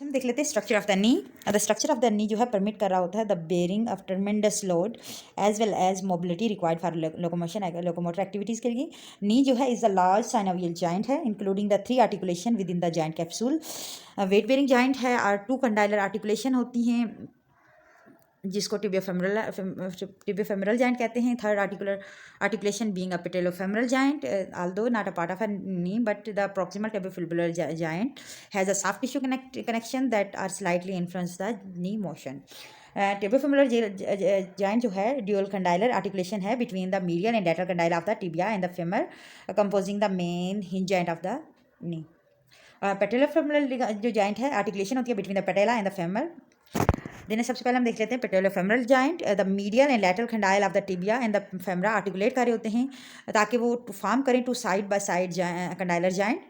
हम देख लेते हैं structure of the knee. The structure of the knee जो है परमिट कर रहा होता है the bearing of tremendous load as well as mobility required for locomotion locomotor activities के लिए। नी जो है is the large synovial joint है including the 3 articulation within the joint capsule. Weight bearing joint है और 2 कंडाइलर articulation होती हैं जिसको टिबियोफेमरल जॉइंट कहते हैं। Third articulation being a patellofemoral joint although not a part of a knee, but the proximal tibiofibular joint has a soft tissue connection that are slightly influence the knee motion. Tibiofemoral joint जो है dual condylar articulation है between the medial and lateral condyle of the tibia and the femur composing the main hinge joint of the knee. Patellofemoral जो joint है articulation होती है between the patella and the femur. Then सबसे पहले हम देख लेते हैं patellofemoral joint. The medial and lateral condyle of the tibia and the femora articulate कर रहे होते हैं ताकि वो फॉर्म करें two side by side condylar joint.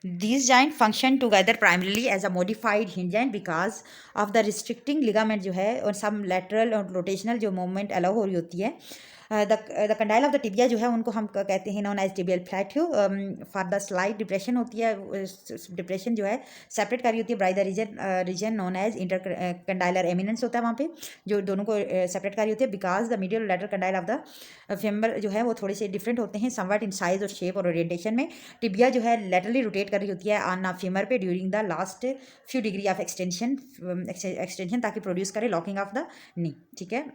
These joint function together primarily as a modified hinge joint because of the restricting ligament जो है और some lateral और rotational जो movement allow हो रही होती है। The condyle of the tibia जो है उनको हम कहते हैं known as tibial plateau for the slight depression होती है। डिप्रेशन जो है सेपरेट करी होती है by the region known as intercondylar eminence होता है वहाँ पे जो दोनों को सेपरेट करी होती है because the medial lateral condyle of the femur जो है वो थोड़े से डिफरेंट होते हैं समवट इन साइज और शेप और ओरिएंटेशन में। टिबिया जो है लेटरली रोटेट कर रही होती है ऑन फेमर पे during the last few degree of extension ताकि प्रोड्यूस करे लॉकिंग ऑफ द नी। ठीक है,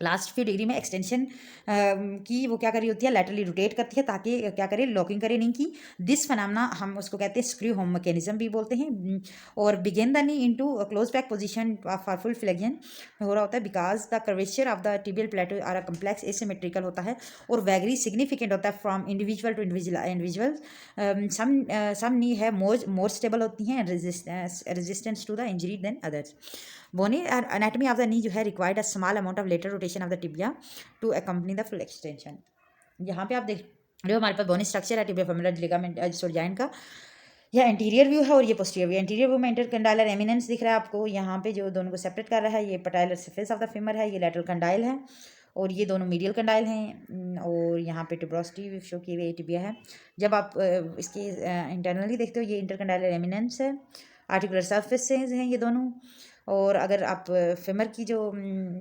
लास्ट फ्यू डिग्री में एक्सटेंशन की वो क्या करी होती है लैटरली रोटेट करती है ताकि क्या करे लॉकिंग करे नहीं की। दिस फनामना हम उसको कहते हैं स्क्रू होम मैकेनिज्म भी बोलते हैं। और begin the knee into close back position for full flexion हो रहा होता है because the curvature of the tibial plateau are a complex asymmetrical होता है और वैगरी सिग्निफिकेंट होता है from individual to individual. Some knee है मोर स्टेबल होती हैं resistance to the injury than others. Bony anatomy of the knee जो है required a small amount of lateral rotation of the tibia to accompany the full extension. यहाँ पे आप देख रहे हो हमारे पास बोनी स्ट्रक्चर है टिबियोफेमरल लिगामेंट जॉइंट का। यह एंटीरियर व्यू है और ये पोस्टीरियर व्यू। एंटीरियर व्यू में इंटरकंडाइलर एमिनेंस दिख रहा है आपको यहाँ पे जो दोनों को सेपरेट कर रहा है। ये पटाइलर सरफेस ऑफ द फेमर है, ये लेटरल कंडाइल है और ये दोनों मीडियल कंडाइल हैं और यहाँ पे टिब्रोसिटी शो की हुई टिबिया है। जब आप इसके इंटरनली देखते हो ये इंटरकंडाइलर एमिनेंस है, आर्टिकुलर सर्फेस हैं ये दोनों। और अगर आप फेमर की जो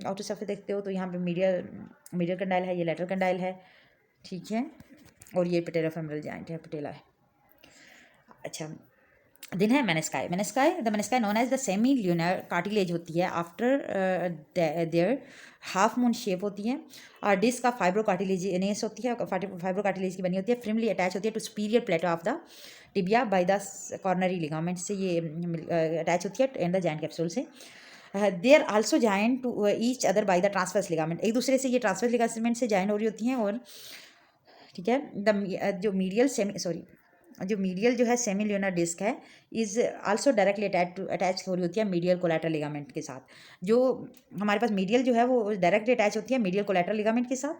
आउटर सरफेस देखते हो तो यहाँ पे मीडियल कंडाइल है, ये लेटरल कंडाइल है। ठीक है, और ये पेटेलोफेमरल जॉइंट है, पटेला है। अच्छा, दिन है menisci. The menisci known as the semilunar cartilage होती है after their half moon shape होती है और डिस्क ऑफ फाइब्रो कार्टिलेजिनेस होती है, फाइब्रो कार्टिलेज की बनी होती है, फ्रिमली अटैच होती है to superior plateau of the tibia by the coronary ligament से ये अटैच होती है एंड द जॉइंट कैप्सूल से। They are also joint to each other by the transverse ligament, एक दूसरे से ये ट्रांसवर्स लिगामेंट से जॉइन हो रही होती हैं। और ठीक है, जो मीडियल जो है सेमी ल्यूनर डिस्क है इज आल्सो डायरेक्टली अटैच हो रही होती है मीडियल कोलैटरल लिगामेंट के साथ। जो हमारे पास मीडियल जो है वो डायरेक्टली अटैच होती है मीडियल कोलैटरल लिगामेंट के साथ।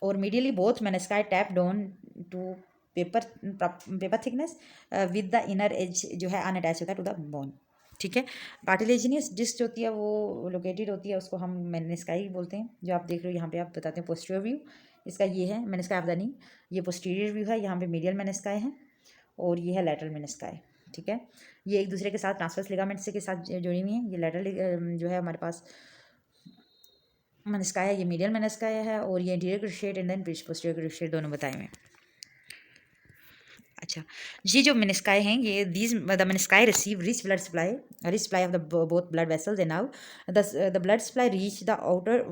और medially both menisci taper down to paper thickness with the inner edge जो है अनअटैच होता है टू द बोन। ठीक है, कार्टिलेजिनियस डिस्क जो होती है वो लोकेटेड होती है, उसको हम मेनिस्काई बोलते हैं। जो आप देख रहे हो यहाँ पे आप बताते हैं पोस्टीरियर व्यू इसका ये है मेनिस्काई ऑफ द नी, ये पोस्टीरियर व्यू है, यहाँ पे मीडियल मेनिस्काई है और ये है लेटरल मेनिस्काई। ठीक है, ये एक दूसरे के साथ ट्रांसवर्स लिगामेंट से के साथ जुड़ी हुई हैं। ये लेटरल जो है हमारे पास मेनिस्काई है, ये मीडियल मेनिस्काई है और ये anterior cruciate and then posterior cruciate दोनों बताए हुए हैं। अच्छा, ये जो मेनिस्काई हैं ये the menisci receive rich supply of the both blood vessels and now the blood supply reach the outer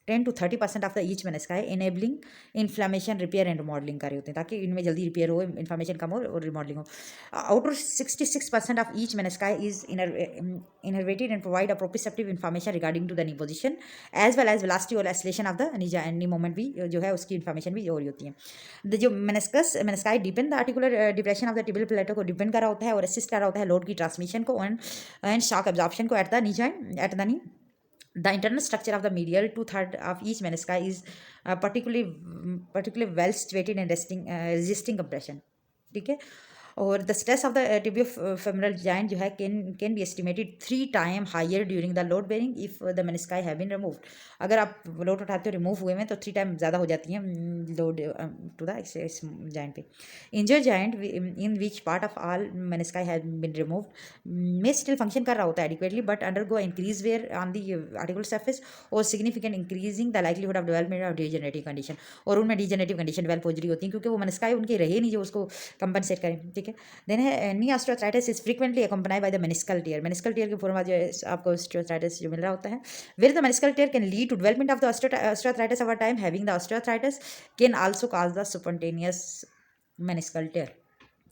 10 to 30% of the each menisci enabling inflammation repair and remodelling कर रहे होते हैं ताकि इनमें जल्दी रिपेयर हो, इन्फ्लेमेशन कम हो और रिमॉडलिंग हो। Outer 66% of each menisci is innervated and provide a proprioceptive information regarding to the knee position as well as velocity और acceleration of the knee movement भी जो है उसकी इन्फॉर्मेशन भी हो रही होती है। जो menisci depend the articular depression of the tibial plateau को डिपेंड कर रहा होता है और असिस्ट कर रहा होता है लोड की ट्रांसमिशन को एंड शॉक एब्जॉर्प्शन को eight the knee joint eight the knee. The internal structure of the medial 2/3 of each menisci is particularly well situated and resisting compression. ठीक है, और the stress of the tibiofemoral joint जो है can be estimated 3 time higher during the load bearing if the menisci have been removed. अगर आप load उठाते हो remove हुए में तो 3 टाइम ज़्यादा हो जाती है लोड टू द जॉइंट पे। Injured joint in which part of all menisci have been removed may still function कर रहा होता है adequately but undergo increase wear on the articular surface और significant increasing the likelihood of development of degenerative condition. और उनमें degenerative condition develop हो रही होती है क्योंकि वो मेनिस्काई उनके रहे नहीं जो उसको कंपनसेट करें, ठीक है। देन है knee osteoarthritis is frequently accompanied by the meniscal tear. Meniscal tear की फॉर्म जो है आपको ऑस्टियोआर्थराइटिस जो मिल रहा होता है where the meniscal tear can lead to development of the osteoarthritis over time. Having the osteoarthritis can also cause the spontaneous meniscal tear,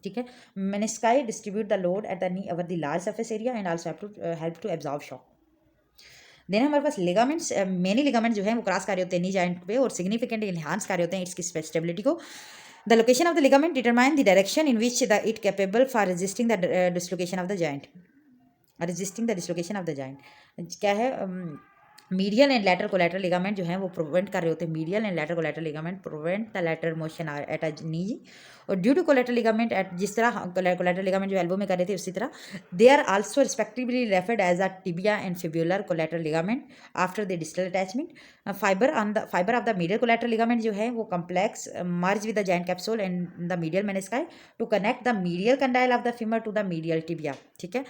ठीक है। Menisci distribute the load at the knee over the large surface area and also help to absorb shock. Then हमारे पास ligaments, many ligament जो है वो cross कार्य होते हैं knee joint पे और सिग्निफिकेंट इनहांस कार्य होते हैं इसकी स्टेबिलिटी को। The location of the ligament determine the direction in which the it capable for resisting the dislocation of the joint. Resisting the dislocation of the joint क्या है, medial and lateral collateral ligament जो है वो prevent कर रहे होते हैं। Medial and lateral collateral ligament prevent the lateral motion at a knee. और due to collateral ligament at जिस तरह कोलैटरल लिगामेंट जो एल्बो में कर रहे थे उसी तरह they are also respectively referred as a tibia and fibular collateral ligament after the distal attachment. Fibre of the medial collateral ligament जो है वो complex merge with the joint capsule and the medial menisci to connect the medial condyle of the femur to the medial tibia, ठीक है।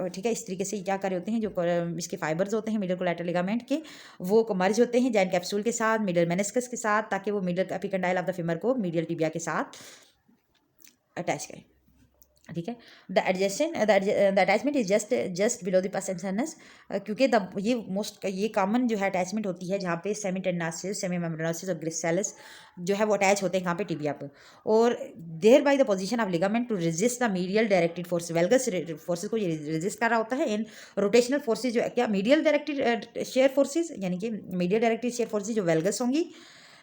ठीक है, इस तरीके से क्या कर रहे होते हैं जो इसके फाइबर्स होते हैं मीडियल कोलैटरल लिगामेंट के वो मर्ज होते हैं जॉइंट कैप्सूल के साथ मीडियल मेनिस्कस के साथ ताकि वो medial epicondyle of the femur को मीडियल टिबिया के साथ अटैच करें, ठीक है। The attachment is just below the pes anserinus क्योंकि ये कॉमन जो है अटैचमेंट होती है जहाँ पे सेमी टेंडनोसिस सेमी मेम्ब्रेनोसिस और ग्रेसिलिस जो है वो अटैच होते हैं कहाँ पे टिबिया पे। और thereby the position of ligament to resist the medial directed force valgus forces को ये रेजिस्ट कर रहा होता है। इन रोटेशनल फोर्सेज जो क्या मीडियल डायरेक्टेड शेयर फोर्सेज यानी कि मीडियल डायरेक्टेड शेयर फोर्सेज जो वेल्गस होंगी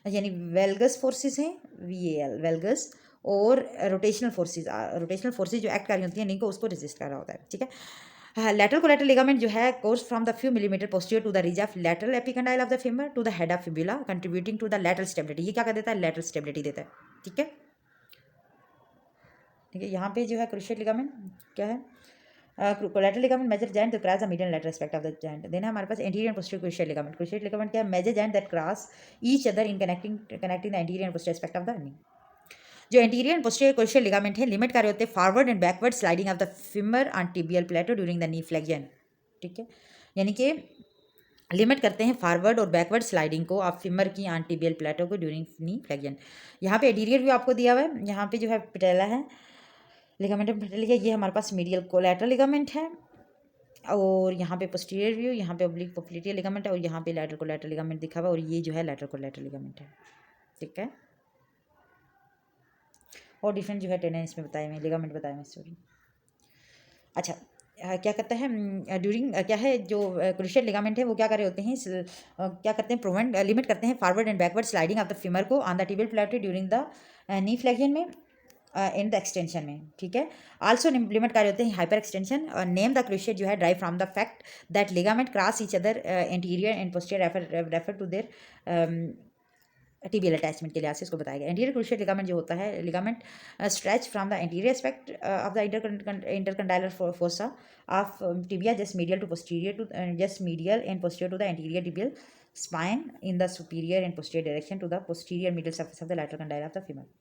यानी वेल्गस फोर्सेज हैं VAL वेल्गस और रोटेशनल फोर्सेज जो एक्ट कर रही होती हैं इनको उसको रेजिस्ट कर रहा होता है, ठीक है। लैटरल कोलैटरल लिगामेंट जो है course from the few millimetre posterior to the ridge of lateral epicondyle of the femur to the head of fibula contributing to the lateral stability. ये क्या कर देता है, लैटरल स्टेबिलिटी देता है, ठीक है। ठीक है, यहाँ पे जो है क्रूशियल लिगामेंट क्या है, collateral ligament major joint that cross the medial lateral aspect of the joint. Then हमारे पास anterior and posterior cruciate ligament. Cruciate ligament क्या है, major joint that cross each other in connecting the anterior and posterior aspect of the knee. जो anterior and posterior cruciate ligament है limit कर रहे होते हैं forward and backward sliding of the femur on tibial plateau during the knee flexion, ठीक है। यानी कि लिमिट करते हैं फॉरवर्ड और बैकवर्ड स्लाइडिंग को आप फीमर की ऑन टिबियल प्लेटो को ड्यूरिंग नी फ्लेक्शन। यहाँ पे एंटीरियर व्यू आपको दिया हुआ है, यहाँ पे जो है पेटेला है लिगामेंट पेटेला, ये हमारे पास मीडियल कोलैटरल लिगामेंट है और यहाँ पे पोस्टीरियर व्यू, यहाँ पे ओब्लिक पोप्लिटियल लिगामेंट है और यहाँ पे लैटरल कोलैटरल लिगामेंट दिखा हुआ है और ये जो है लैटरल कोलैटरल लिगामेंट है, ठीक है। और डिफरेंट जो है टेंडन इसमें बताए हुए लिगामेंट बताए हुए सॉरी। अच्छा क्या करता है ड्यूरिंग क्या है जो क्रूशियल लिगामेंट है वो क्या कर रहे होते हैं क्या करते हैं प्रोवेंट लिमिट करते हैं forward and backward sliding of the femur को on the tibial plateau during the knee flexion में इन द एक्सटेंशन में, ठीक है। आल्सो लिमिट कर रहे होते हैं hyperextension. Name the cruciate जो है derive from the fact that ligament cross each other anterior and posterior refer to their tibial attachment के लिहाज से इसको बताया गया। एंटीरियर क्रूशियल लिगामेंट जो होता है ligament stretch from the anterior aspect of the intercondylar fossa of tibia just medial to posterior to just medial and posterior to the anterior tibial spine in the superior and posterior direction to the posterior middle surface of the lateral condyle of the femur.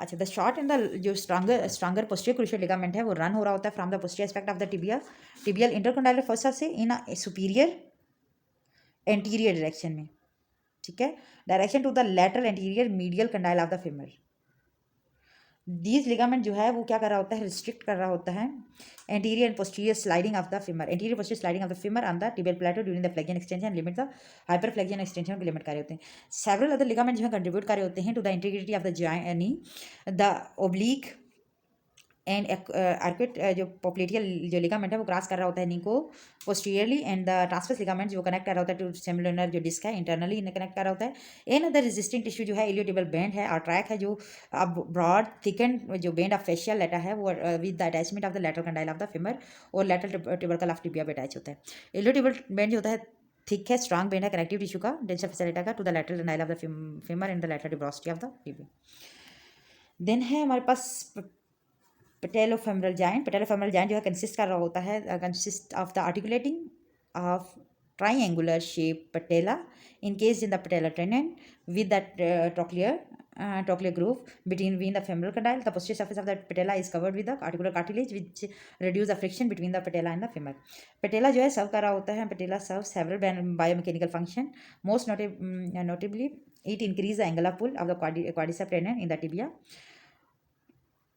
अच्छा the short and the जो stronger posterior cruciate ligament है वो run हो रहा होता है from the posterior aspect of the tibial intercondylar fossa से in a superior anterior direction में, ठीक है, direction to the lateral anterior medial condyle of the femur. These ligament जो है वो क्या कर रहा होता है, रिस्ट्रिक्ट कर रहा होता है anterior and posterior sliding of the femur, anterior posterior sliding of the femur on the tibial plateau during the flexion extension limit the hyper flexion extension को लिमिट कर रहे होते हैं। सेवरल अदर लिगामेंट जो है कंट्रीब्यूट कर रहे होते हैं to the integrity of the knee, the oblique and arcuate जो पोप्लेटियल जो लिगामेंट है वो क्रॉस कर रहा होता है नी को posteriorly, and the transverse ligament जो कनेक्ट कर रहा होता है टू सेमिलुनर जो डिस्क है इंटरनली कनेक्ट कर रहा होता है। एन अदर रेजिस्टिंग टिश्यू जो है इलियोटिबल बैंड है और ट्रैक है जो अब ब्रॉड थिकन जो बैंड ऑफ फेशियल लेटर है वो with the attachment of the lateral condyle of the femur और लेटरल ट्यूबरकल ऑफ टिबिया पे अटैच होता है। इलियोटिबल बैंड जो होता है थिक है, स्ट्रॉन्ग बैंड है कनेक्टिव टिश्यू का डेंसर फैसिलिटा का to the lateral condyle of the femur and the lateral tuberosity of the tibia. Then है हमारे पास पेटेलोफेमरल जॉइंट। पेटेलोफेमरल जॉइंट जो है कंसिस्ट कर रहा होता है consist of the articulating of triangular shape patella encased in the patellar tendon with that trochlear groove between the femoral condyle. The posterior surface of the patella is covered with the articular cartilage which reduce the friction between the patella and the femur. Patella जो है सर्व कर रहा होता है, patella serves several biomechanical function. Most notably it increase the angular pull of the quadriceps tendon in the tibia.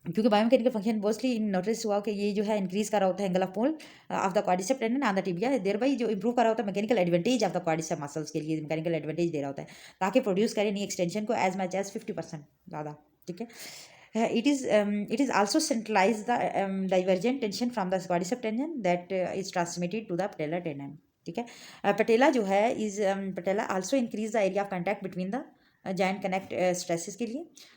क्योंकि biomechanical function mostly notice हुआ कि ये जो है इंक्रीज कर रहा होता है angle of pull of the quadricep tendon on the tibia, thereby जो इंप्रूव कर रहा होता है mechanical advantage of the quadricep muscles के लिए मैकेनिकल एडवांटेज दे रहा होता है ताकि प्रोड्यूस करे नी एक्सटेंशन को एज मच एज 50% ज़्यादा। ठीक है, it is also centralize the divergent tension from the quadriceps tendon that is transmitted to the patellar tendon. ठीक है, पटेला जो है is patella also increase the area of contact between the joint connect stresses के लिए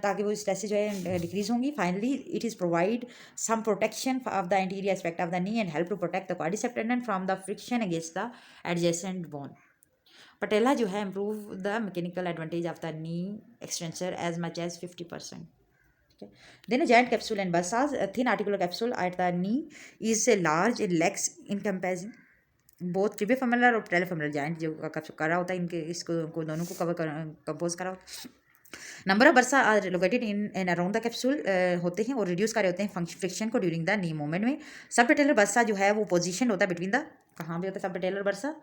ताकि वो stresses जो है डिक्रीज होंगी। Finally it is provide some protection of the interior aspect of the knee and help to protect the quadricep tendon from the friction against the adjacent bone. Patella जो है improve the mechanical advantage of the knee extensor as much as 50%. Then a giant capsule and bursas, a thin articular capsule at the knee is a large legs in comparison both tibiofemoral और patellofemoral joint जो कर रहा होता है इनके इसको दोनों को कंपोज करा होता है। Number of bursa are located in and around the capsule होते हैं और रिड्यूस कर रहे होते हैं फ्रिक्शन को ड्यूरिंग द नी मूवमेंट में। सब पेटेलर बर्सा जो है वो पोजीशन होता है बिटवीन द कहाँ भी होता है सब पेटेलर बर्सा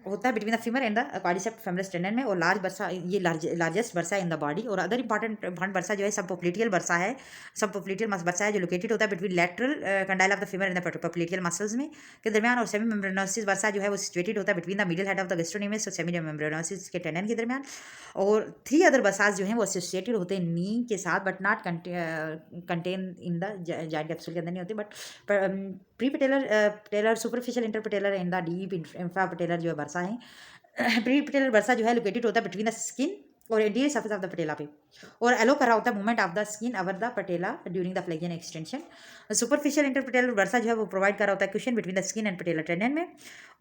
होता है between the femur and the quadricep femoris tendon में और लार्ज बर्सा ये largest bursa in the body. और अदर इंपॉर्टेंट बर्सा जो है सब पोप्लेटियल बर्सा है, सब पोप्लेटियल बर्सा है जो लोकेटेड होता है between lateral condyle of the femur and the popliteal muscles में के दरमियान। और सेमी मेम्ब्रेनोसिस बर्सा जो है वो सिचुएटेड होता है between the middle head of the gastrocnemius और सेमी मेम्ब्रेनोसिस के टेंडन के दरमियान। और 3 अदर बर्सास जो हैं वो एसोसिएटेड होते हैं नी के साथ but not contain in the joint capsule के अंदर नहीं होते। But prepatellar superficial interpatellar and the deep infrapatellar जो है बर्सा है। प्री पटेलर बर्सा जो है लोकेटेड होता है बिटवीन द स्किन और interior surface of the patella पे और एलो कर रहा होता है movement of the skin over the patella during the flexion extension. Superficial interpatellar bursa जो है वो प्रोवाइड कर रहा होता है cushion between the skin and patellar tendon में।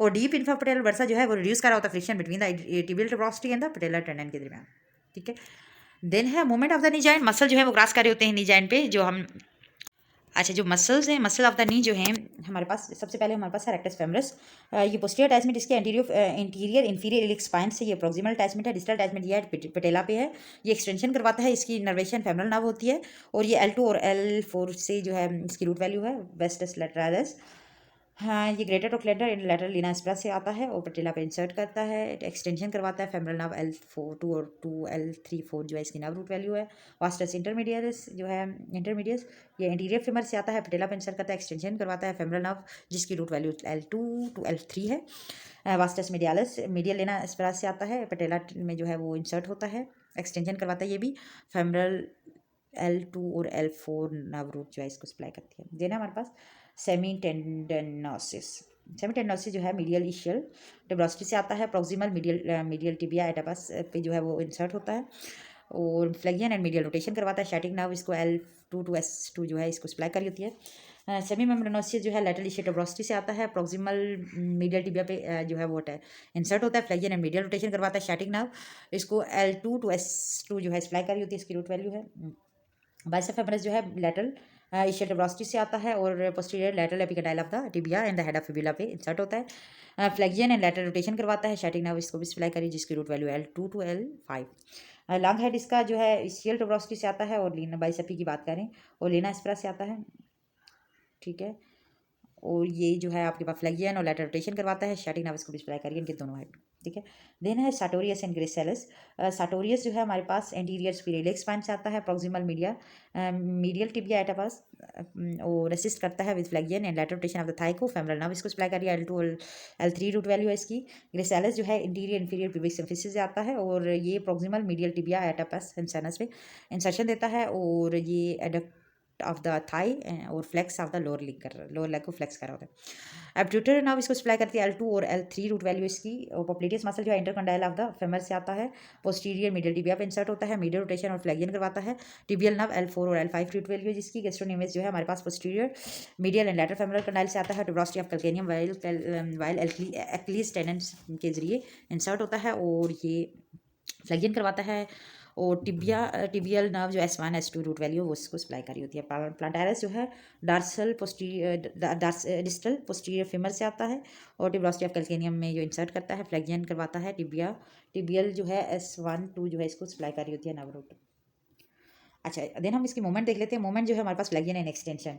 और डीप इंफ्रा पटेलर बर्सा जो है वो रिड्यूस कर रहा होता है friction between the tibial tuberosity and the patellar tendon के दरमियान। ठीक है, देन है movement of the knee joint. Muscle जो है वो क्रॉस कर रहे होते हैं नी जॉइंट पे जो हम अच्छा जो मसल्स हैं मसल ऑफ द नी जो हैं हमारे पास सबसे पहले हमारे पास है रेक्टस फेमरस। ये पोस्टीरियर अटैचमेंट इसके इंटीरियर इन्फीरियर इलिक स्पाइन से ये प्रोक्सिमल अटैचमेंट है। डिस्टल अटैचमेंट ये है पटेला पे है, ये एक्सटेंशन करवाता है, इसकी नर्वेशन फेमरल नर्व होती है। और ये L2 और L4 से जो है इसकी रूट वैल्यू है वेस्टस लेटरालिस। हाँ, ये ग्रेटर ट्रोक्लेंडर इन लेटरल लीना एस्पेरा से आता है और पटेला पे इंसर्ट करता है, एक्सटेंशन करवाता है फेमरल नर्व L4 और 2L3-4 जो है इसकी नर्व रूट वैल्यू है। वास्टस इंटरमीडियस जो है इंटरमीडियस ये इंटीरियर फेमर से आता है, पटेला पे इंसर्ट करता है, एक्सटेंशन करवाता है फेमरल नर्व जिसकी root value L2 to L3 है। Vastus medialis medial linea aspera से आता है, पटेला में जो है वो इंसर्ट होता है, एक्सटेंशन करवाता है, ये भी फेमरल L2 और L4 नर्व रूट जो है इसको सप्लाई करती है। देना हमारे पास सेमी टेंडनोसिस। सेमी टेंडनोसिस जो है मीडियल इशियल ट्यूबरोसिटी से आता है, प्रोक्सिमल मीडियल टिबिया एटापस पे जो है वो इंसर्ट होता है और फ्लेक्शन एंड मीडियल रोटेशन करवाता है। शैटिक नर्व इसको L2 to S2 जो है इसको सप्लाई करी होती है। सेमी मेम्ब्रेनोसिस जो है लेटरल इशियल ट्यूबरोसिटी से आता है, प्रोक्सिमल मीडियल टिबिया पे जो है वो इंसर्ट होता है, फ्लेक्शन एंड मीडियल रोटेशन करवाता है। शैटिक नर्व इसको L2 to S2 जो है सप्लाई करी होती है, इसकी रूट वैल्यू है। बाइसेप फेमरस जो है लेटरल इशियल ट्यूबरोसिटी से आता है और posterior lateral epicondyle of the tibia and the head of fibula पे इंसर्ट होता है। फ्लेक्शन एंड लेटरल रोटेशन करवाता है। शैटिक नर्व इसको भी सप्लाई करी जिसकी root value L2 to L5। Long head इसका जो है इशियल ट्यूबरोसिटी से आता है और लीना बाइसेपी की बात करें और लीना एस्पेरा से आता है। ठीक है, और ये जो है आपके पास फ्लेक्शन और लेटरल रोटेशन करवाता है। शैटिक नर्व इसको भी सप्लाई करिए इनके दोनों हेड। ठीक है। देन है साटोरियस एंड ग्रेसेलस। साटोरियस जो है हमारे पास एंटीरियर सुपीरियर लेग स्पाइन से आता है, प्रॉक्सिमल मीडियल टिबिया एट पास, और असिस्ट करता है with flexion and lateral rotation of the thigh को। फेमरल नर्व इसको सप्लाई कर रही है, L2 और L3 रूट वैल्यू है इसकी। ग्रेसेलस जो है इंटीरियर इंफीरियर प्यूबिक सिम्फिसिस से आता है, और ये proximal medial tibia at pes anserinus पे इंसर्शन देता है, और ये एडक्ट ऑफ द थाई और flex of the lower leg को फ्लेक्स करा होता है। एब्ड्यूटर नाउ इसको सप्लाई करती है L2 और L3 रूट वैल्यू इसकी। और पोप्लिटियस मसल जो है इंटरकंडाइल ऑफ द फेमर से आता है, पोस्टीरियर मीडियल टिबिया पे इंसर्ट होता है, मीडियल रोटेशन और फ्लेक्सियन करवाता है। टिबियल नर्व L4 और L5 रूट वैल्यू जिसकी। गैस्ट्रोनेमिस जो है हमारे पास posterior medial and lateral femoral condyle से आता है, tuberosity of calcaneum while Achilles tendons के जरिए इंसर्ट होता है, और ये फ्लेक्सियन करवाता है। और टिबियल नर्व जो S1 S2 रूट वैल्यू वो इसको सप्लाई करी होती है। प्लांटारस जो है डिस्टल पोस्टीरियर फीमर से आता है, और ट्यूबरोसिटी ऑफ कैल्केनियम में जो इंसर्ट करता है, फ्लेक्सियन करवाता है। टिबियल जो है S1 2 जो है इसको सप्लाई करी होती है नर्व रूट। अच्छा, देन हम इसकी मूवमेंट देख लेते हैं। मूवमेंट जो है हमारे पास flexion and extension.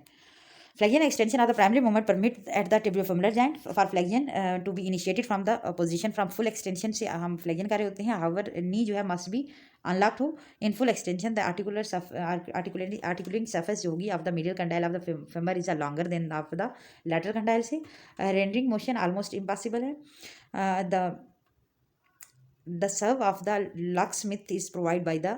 Flexion extension are the primary movement permit at the tibiofemoral joint for flexion to be initiated from the position from full extension से हम flexion कर रहे होते हैं। However, knee जो है must be unlocked हो in full extension। The articulating surface जो होगी of the medial condyle of the femur is longer than of the lateral condyle से, rendering motion almost impossible है। The serve of the locksmith is provided by the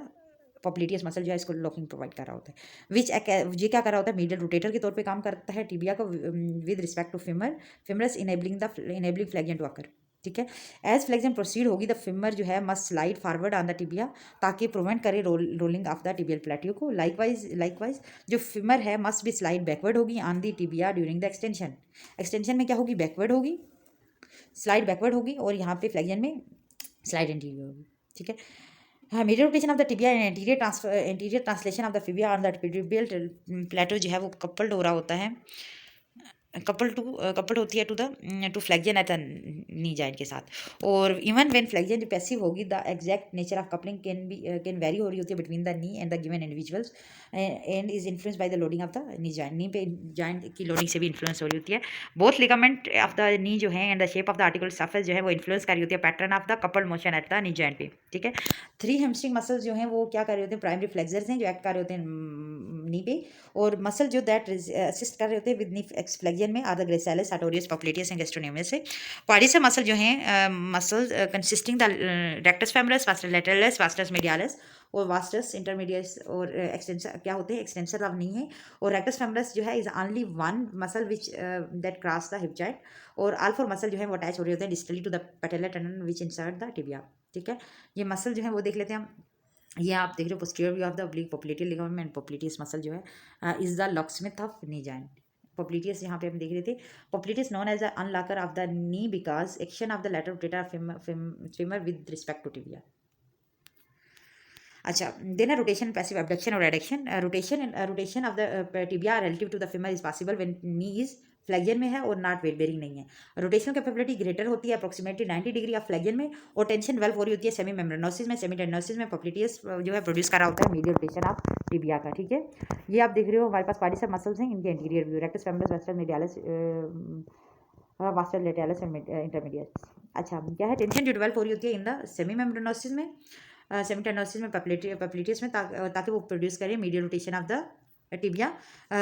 popliteus muscle जो है इसको locking provide कर रहा होता है। विच ये क्या कर रहा होता है, मीडियल रोटेटर के तौर पे काम करता है टिबिया को with respect to femur enabling flexion to occur. ठीक है। एज फ्लेक्सियन प्रोसीड होगी द फिमर जो है must slide forward on the tibia ताकि प्रिवेंट करे rolling of the tibial plateau को। लाइकवाइज जो फिमर है मस्ट भी स्लाइड बैकवर्ड होगी on the tibia during the extension. Extension में क्या होगी, बैकवर्ड होगी, स्लाइड बैकवर्ड होगी, और यहाँ पे फ्लेक्सियन में स्लाइड एंटीरियर होगी। ठीक है। हाँ, medial rotation of the tibia and anterior translation of the tibia on the tibial plateau जो है वो कपल्ड हो रहा होता है, कपल्ड होती है to flexion at the knee joint के साथ। और इवन व्हेन फ्लेक्सियन जो पैसिव होगी the exact nature of coupling can vary हो रही होती है between the knee and the given individuals and is influence by the loading of the knee joint. Knee पे जॉइंट की लोडिंग से भी इन्फ्लुएंस हो रही होती है। Both ligament of the knee जो है and the shape of the articular surface जो है वो इन्फ्लुएंस कर रही होती है pattern of the coupled motion eight the knee joint पे। ठीक है। 3 हैमस्ट्रिंग मसल्स जो हैं वो क्या कर रहे होते हैं, प्राइमरी फ्लेक्सर्स हैं जो एक्ट कर रहे होते हैं नी पे, और मसल जो दैट असिस्ट कर रहे होते हैं विद नी फ्लेक्सियन में are the gracilis, sartorius, popliteus and gastrocnemius से। क्वाड्रिसेप मसल जो हैं muscle consisting the rectus femoris, vastus lateralis, vastus medialis और वास्टस इंटरमीडियस, और एक्सटेंसर क्या होते हैं, एक्सटेंसर अब नहीं है। और रेक्टस फेमरस जो है is only one muscle which that cross the hip joint, और ऑल 4 मसल जो है वो अटैच हो रहे होते हैं distally to the patellar tendon which insert the tibia. ठीक है। ये मसल जो है वो देख लेते हैं हम। ये आप देख रहे हो posterior view of the oblique popliteal ligament. Popliteus muscle जो है is the locksmith of knee joint. Popliteus यहाँ पे हम देख रहे थे, popliteus known as the unlocker of the knee because action of the lateral rotator femur with respect to tibia. अच्छा, then rotation, passive abduction और adduction. Rotation of the tibia relative to the femur is possible when knee is flexion में है और not weight bearing नहीं है। Rotational capability greater होती है approximately 90 degree of flexion में, और टेंशन 12 हो रही होती है सेमी मेम्ब्रेनोसिस में। सेमी टेंडनोसिस में पोप्लिटियस जो है प्रोड्यूस करा होता है मीडियल रोटेशन ऑफ टिबिया का। ठीक है। ये आप देख रहे हो हमारे पास क्वाड्रिसेप मसल्स हैं, इनके interior view, rectus femoris, vastus medialis, vastus lateralis and intermedius. अच्छा, क्या है, टेंशन जो 12 हो रही होती है इन द सेमी मेम्ब्रेनोसिस में, सेमी टेंडनोसिस में, पोप्लिटियस में, ताकि वो प्रोड्यूस करे medial rotation of the tibia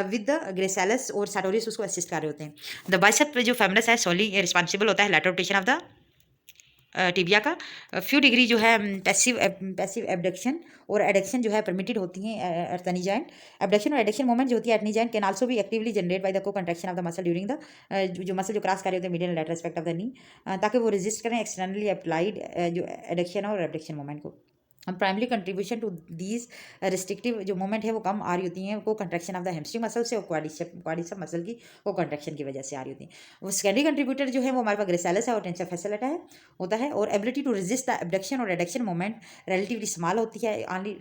with the gracilis, और साटोरियस उसको असिस्ट कर रहे होते हैं। द बाइसेप जो फेमरस है सोली रिस्पॉन्सिबल होता है lateral rotation of the tibia का। फ्यू डिग्री जो है पैसिव एब्डक्शन और एडक्शन जो है परमिटेड होती हैं at the knee joint. Abduction और एडक्शन मूवमेंट जो होती है at knee joint can also भी actively generate by the co contraction of the muscle during the जो मसल जो क्रॉस कर रहे होते हैं medial lateral aspect of the knee, ताकि वो रेजिस्ट करें एक्सटर्नली अप्लाइड जो एडक्शन और एब्डक्शन मूवमेंट को। Primary contribution to these restrictive जो मूवमेंट है वो कम आ रही होती हैं, वो contraction of the hamstring muscle से और क्वाड्रिसेप मसल की वो कंट्रैक्शन की वजह से आ रही होती हैं। वो सेकेंडरी कंट्रीब्यूटर जो है वो हमारे पास ग्रेसिलस है और टेंसर फैसिलिटा है होता है, और ability to resist the abduction और एडक्शन मूवमेंट रिलेटिवली स्मॉल होती है ऑनली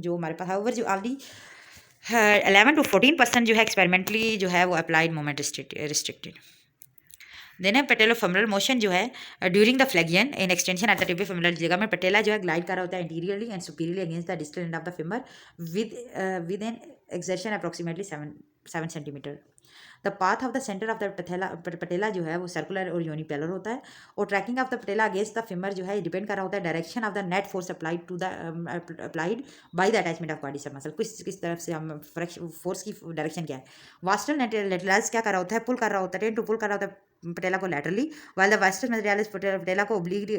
जो हमारे पास हाउएवर जो ऑनली 11 to 14% जो है एक्सपेरिमेंटली जो है वो अप्लाइड मूवमेंट रिस्ट्रिक्टेड। देन है पेटेलोफेमरल मोशन जो है during the flexion in extension at the tibiofemoral जगह में पेटेला जो है ग्लाइड कर रहा होता है interiorly and superiorly against the distal end of the femur with an excursion approximately 7 centimetre. The path of the centre of the patella जो है वो सर्कुलर और यूनिपेलर होता है, और tracking of the patella against the femur जो है depend कर रहा होता है direction of the net force applied to the applied by the attachment of quadricep muscle. किस तरफ से हम फोर्स की डायरेक्शन क्या है। वास्टर्न लेटरल्स क्या कर रहा होता है, पुल कर रहा होता है, टेंड टू पुल कर रहा होता है पटेला को laterally, while the vastus medialis patella को ओब्लिकली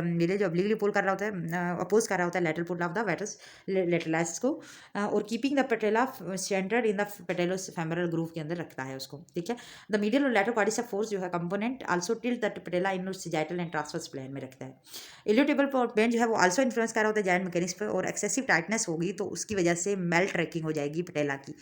मिडिल जो ओब्लिकली पुल कर रहा होता है, अपोज कर रहा होता है लेटरल पुल ऑफ द वेटर्स लेटरलाइस को, और keeping the patella centred in the patellofemoral groove के अंदर रखता है उसको, ठीक है। द मीडियल और लैटरल क्वाड्रिसेप फोर्स जो है component also tilt the patella in sagittal and transverse plane में रखता है। इल्यूटेबल पेन जो है वो आल्सो इन्फ्लुएंस कर रहा होता है जॉइंट मैकेनिक्स पर, और एक्सेसिव टाइटनेस होगी तो उसकी वजह से मेल ट्रैकिंग हो जाएगी पटेला की।